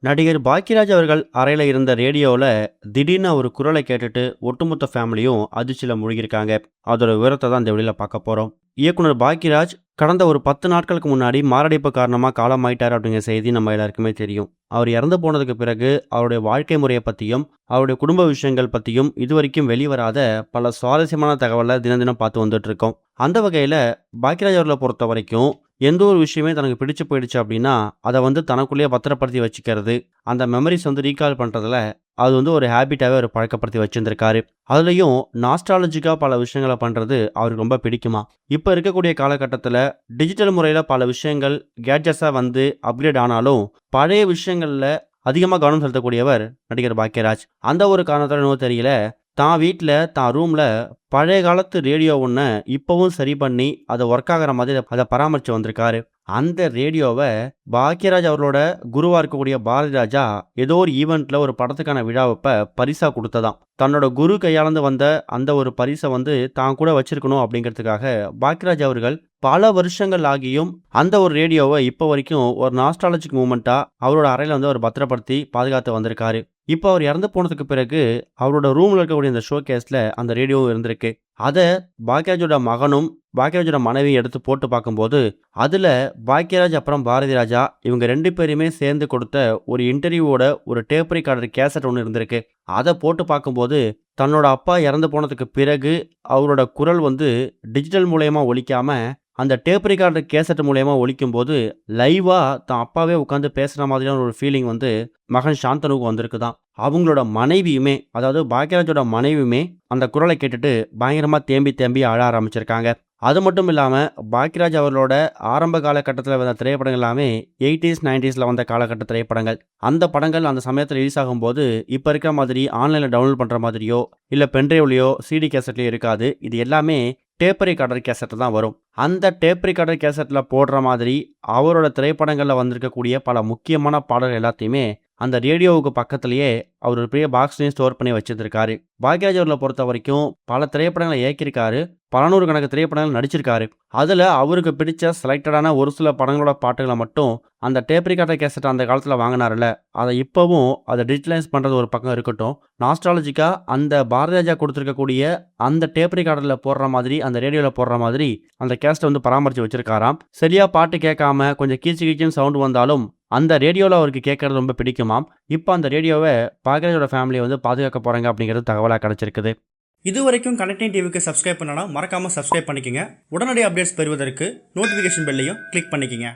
நடிகர் பாக்கியராஜ் அவர்கள் அறையில இருந்த ரேடியோவில் திடீர்னு ஒரு குரலை கேட்டுட்டு ஒட்டுமொத்த ஃபேமிலியும் அதிர்ச்சியில் மூழ்கியிருக்காங்க. அதோட விவரத்தை தான் இந்த வெளியில் பார்க்க போகிறோம். இயக்குனர் பாக்கியராஜ் கடந்த ஒரு 10 நாட்களுக்கு முன்னாடி மாரடைப்பு காரணமாக காலமாயிட்டார் அப்படிங்கிற செய்தி நம்ம எல்லாருக்குமே தெரியும். அவர் இறந்து போனதுக்கு பிறகு அவருடைய வாழ்க்கை முறையை பற்றியும் அவருடைய குடும்ப விஷயங்கள் பற்றியும் இதுவரைக்கும் வெளிவராத பல சுவாரஸ்யமான தகவலை தினம் தினம் பார்த்து வந்துட்டு இருக்கோம். அந்த வகையில் பாக்கியராஜ் அவர்களை பொறுத்த வரைக்கும் எந்த ஒரு விஷயமே தனக்கு பிடிச்சு போயிடுச்சு அப்படின்னா அதை தனக்குள்ளேயே பத்திரப்படுத்தி வச்சுக்கிறது, அந்த மெமரிஸ் ரீகால் பண்ணுறதுல அது ஒரு ஹேபிட்டாகவே அவர் பழக்கப்படுத்தி வச்சுருந்துருக்காரு. அதுலேயும் நாஸ்டாலஜிக்காக பல விஷயங்களை பண்ணுறது அவருக்கு ரொம்ப பிடிக்குமா. இப்போ இருக்கக்கூடிய காலகட்டத்தில் டிஜிட்டல் முறையில் பல விஷயங்கள் கேட்ஜெட்ஸாக அப்கிரேட் ஆனாலும் பழைய விஷயங்களில் அதிகமாக கவனம் செலுத்தக்கூடியவர் நடிகர் பாக்கியராஜ். அந்த ஒரு காரணத்தோட இன்னும் தெரியல, தான் வீட்டில் தான் ரூமில் பழைய காலத்து ரேடியோ ஒன்று இப்போவும் சரி பண்ணி அதை ஒர்க் ஆகிற மாதிரி அதை பராமரித்து வந்திருக்காரு. அந்த ரேடியோவை பாக்கியராஜ் அவர்களோட குருவாக இருக்கக்கூடிய பாரதி ராஜா ஏதோ ஒரு ஈவெண்ட்டில் ஒரு படத்துக்கான விழாவப்ப பரிசாக கொடுத்ததாம். தன்னோட குரு கையாளந்து வந்த அந்த ஒரு பரிசை தான் கூட வச்சிருக்கணும் அப்படிங்கிறதுக்காக பாக்கியராஜ் அவர்கள் பல வருஷங்கள் ஆகியும் அந்த ஒரு ரேடியோவை இப்போ வரைக்கும் ஒரு நாஸ்டாலஜிக் மூமெண்ட்டாக அவரோட அறையில் அவர் பத்திரப்படுத்தி பாதுகாத்து வந்திருக்காரு. இப்போ அவர் இறந்து போனதுக்கு பிறகு அவரோட ரூமில் இருக்கக்கூடிய இந்த ஷோ கேஸில் அந்த ரேடியோவும் இருந்திருக்கு. அதை பாக்கியராஜோட மகனும் பாக்கியராஜோட மனைவியும் எடுத்து போட்டு பார்க்கும்போது அதில் பாக்கியராஜ் அப்புறம் பாரதி ராஜா இவங்க 2 பேருமே சேர்ந்து கொடுத்த ஒரு இன்டர்வியூவோட ஒரு டேப் ரெக்கார்டர் கேசட் ஒன்று இருந்திருக்கு. அதை போட்டு பார்க்கும்போது தன்னோட அப்பா இறந்து போனதுக்கு பிறகு அவரோட குரல் டிஜிட்டல் மூலயமா ஒலிக்காம அந்த டேப் ரெக்கார்டர் கேசட் மூலயமா ஒலிக்கும் போது லைவாக தான் அப்பாவே உட்காந்து பேசுகிற மாதிரியான ஒரு ஃபீலிங் மகன் சாந்தனுக்கு வந்திருக்குதான். அவங்களோட மனைவியுமே, அதாவது பாக்கியராஜோட மனைவியுமே அந்த குரலை கேட்டுட்டு பயங்கரமாக தேம்பி தேம்பி அழ ஆரம்பிச்சிருக்காங்க. அது மட்டும் இல்லாமல் பாக்கியராஜ் அவர்களோட ஆரம்ப காலகட்டத்தில் வந்த திரைப்படங்கள் எல்லாமே 80s 90s வந்த காலகட்ட திரைப்படங்கள். அந்த படங்கள் அந்த சமயத்தில் ரிலீஸ் ஆகும்போது இப்போ இருக்கிற மாதிரி ஆன்லைனில் டவுன்லோட் பண்ணுற மாதிரியோ இல்லை பென்ட்ரைவ்லையோ சிடி கேசட்லையோ இருக்காது. இது எல்லாமே டேப் ரெக்கார்டர் கேசட் தான் வரும். அந்த டேப் ரெக்கார்டர் கேசட்டில் போடுற மாதிரி அவரோட திரைப்படங்களில் வந்திருக்கக்கூடிய பல முக்கியமான பாடல்கள் எல்லாத்தையுமே அந்த ரேடியோவுக்கு பக்கத்துலேயே அவர் ஒரு பெரிய பாக்ஸ்லையும் ஸ்டோர் பண்ணி வச்சுருக்காரு. பாக்கியராஜ் அவர்களை பொறுத்த வரைக்கும் பல திரைப்படங்களை இயக்கியிருக்காரு, பல நூறு கணக்கு திரைப்படங்கள் நடிச்சிருக்காரு. அதில் அவருக்கு பிடிச்ச செலக்டடான ஒரு சில படங்களோட பாட்டுகளை மட்டும் அந்த டேப் ரெக்கார்டர் கேசட் அந்த காலத்தில் வாங்கினார்ல, அதை இப்போவும் அதை டிஜிட்டலைஸ் பண்ணுறது ஒரு பக்கம் இருக்கட்டும், நாஸ்டாலஜிக்காக அந்த பாரதி ராஜா கொடுத்துருக்கக்கூடிய அந்த டேப் ரெக்கார்டரில் போடுற மாதிரி அந்த ரேடியோவில் போடுற மாதிரி அந்த கேசட்டை பராமரித்து வச்சிருக்காராம். சரியாக பாட்டு கேட்காம கொஞ்சம் கீச்சு கீச்சுன்னு சவுண்டு வந்தாலும் அந்த ரேடியோவில் அவருக்கு கேட்கறது ரொம்ப பிடிக்குமாம். இப்போ அந்த ரேடியோவை பாக்கியராஜோட ஃபேமிலியை பாதுகாக்க போகிறாங்க அப்படிங்கிறது தகவலாக கிடச்சிருக்குது. இது வரைக்கும் கனெக்டிங் டிவிக்கு சப்ஸ்கிரைப் பண்ணனா மறக்காமல் சப்ஸ்கிரைப் பண்ணிக்கங்க. உடனடி அப்டேட்ஸ் பெறுவதற்கு நோட்டிஃபிகேஷன் பெல்லையும் கிளிக் பண்ணிக்கங்க.